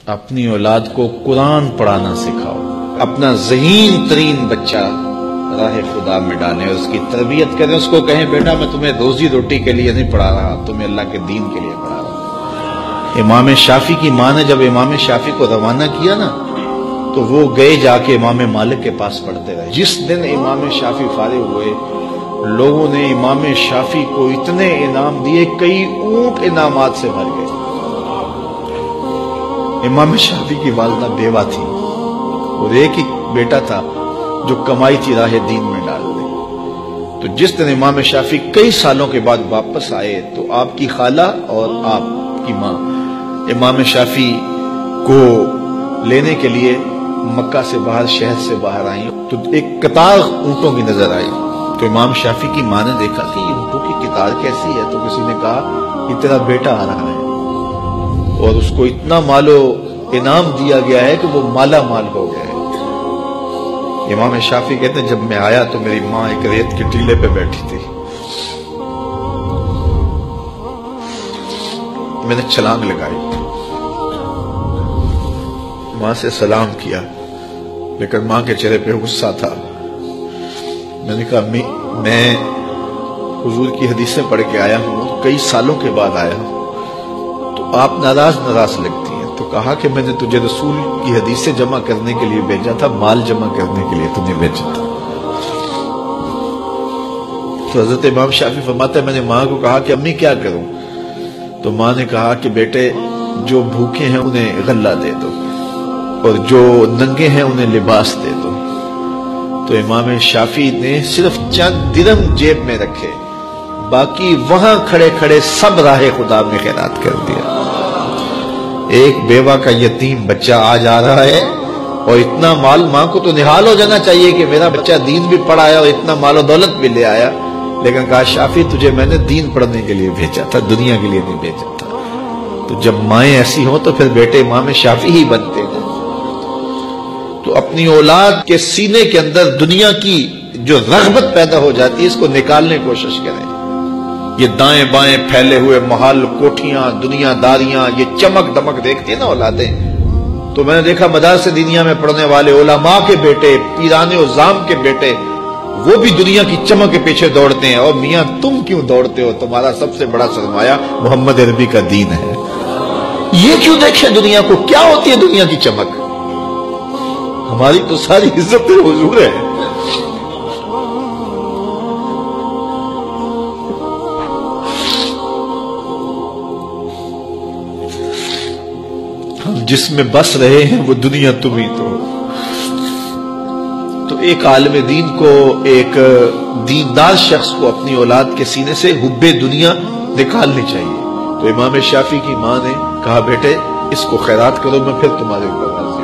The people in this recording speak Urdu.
اپنی اولاد کو قرآن پڑھانا سکھاؤ. اپنا ذہین ترین بچہ راہ خدا میں ڈالیں، اس کی تربیت کریں، اس کو کہیں بیٹا میں تمہیں روزی روٹی کے لیے نہیں پڑھا رہا، تمہیں اللہ کے دین کے لیے پڑھا رہا. امام شافعی کی ماں نے جب امام شافعی کو روانہ کیا نا تو وہ گئے جا کے امام مالک کے پاس پڑھتے رہے. جس دن امام شافعی فارغ ہوئے لوگوں نے امام شافعی کو اتنے انعام دیے، کئی اونٹ انعامات سے بھر گئے. امام شافعی کی والدہ بیوہ تھی اور ایک ہی بیٹا تھا جو کمائی تھی راہ دین میں ڈال دی. تو جس دن امام شافعی کئی سالوں کے بعد واپس آئے تو آپ کی خالہ اور آپ کی ماں امام شافعی کو لینے کے لیے مکہ سے باہر، شہر سے باہر آئیں تو ایک قطار اونٹوں کی نظر آئی. تو امام شافعی کی ماں نے دیکھا کہ یہ اونٹوں کی قطار کیسی ہے، تو کسی نے کہا کہ تیرا بیٹا آ رہا ہے اور اس کو اتنا مال و انعام دیا گیا ہے کہ وہ مالا مال ہو گیا ہے. امام شافعی کہتے ہیں جب میں آیا تو میری ماں ایک ریت کے ٹیلے پہ بیٹھی تھی. میں نے چھلانگ لگائی، ماں سے سلام کیا، لیکن ماں کے چہرے پہ غصہ تھا. میں نے کہا امی میں حضور کی حدیثیں پڑھ کے آیا ہوں، کئی سالوں کے بعد آیا ہوں، تو آپ ناراض لگتی ہیں. تو کہا کہ میں نے تجھے رسول کی حدیثیں جمع کرنے کے لیے بھیجا تھا، مال جمع کرنے کے لیے تجھے بھیجا تھا. تو حضرت امام شافعی فرماتے ہیں میں نے ماں کو کہا کہ امی کیا کروں؟ تو ماں نے کہا کہ بیٹے جو بھوکے ہیں انہیں غلہ دے دو اور جو ننگے ہیں انہیں لباس دے دو. تو امام شافعی نے صرف چند درہم جیب میں رکھے، باقی وہاں کھڑے کھڑے سب راہ خدا میں خیرات کر دیا. ایک بیوہ کا یتیم بچہ آج آ رہا ہے اور اتنا مال، ماں کو تو نہال ہو جانا چاہیے کہ میرا بچہ دین بھی پڑھایا اور اتنا مال و دولت بھی لے آیا، لیکن کہا شافعی تجھے میں نے دین پڑھنے کے لیے بھیجا تھا، دنیا کے لیے نہیں بھیجا تھا. تو جب مائیں ایسی ہوں تو پھر بیٹے امام شافعی ہی بنتے ہیں. تو اپنی اولاد کے سینے کے اندر دنیا کی جو رغبت پیدا ہو جاتی ہے اس کو نکالنے کی کوشش کریں. یہ دائیں بائیں پھیلے ہوئے محل، کوٹھیاں، دنیا داریاں، یہ چمک دمک دیکھتی ہیں نا اولادیں. تو میں نے دیکھا مدارس دینیہ میں پڑھنے والے علماء کے بیٹے، پیرانے عظام کے بیٹے، وہ بھی دنیا کی چمک کے پیچھے دوڑتے ہیں. اور میاں تم کیوں دوڑتے ہو؟ تمہارا سب سے بڑا سرمایہ محمد عربی کا دین ہے. یہ کیوں دیکھے دنیا کو؟ کیا ہوتی ہے دنیا کی چمک؟ ہماری تو ساری عزت حضور ہے. ہم جس میں بس رہے ہیں وہ دنیا تم ہی تو. تو ایک عالم دین کو، ایک دیندار شخص کو اپنی اولاد کے سینے سے حب دنیا نکالنی چاہیے. تو امام شافعی کی ماں نے کہا بیٹے اس کو خیرات کرو، میں پھر تمہارے اوپر راضی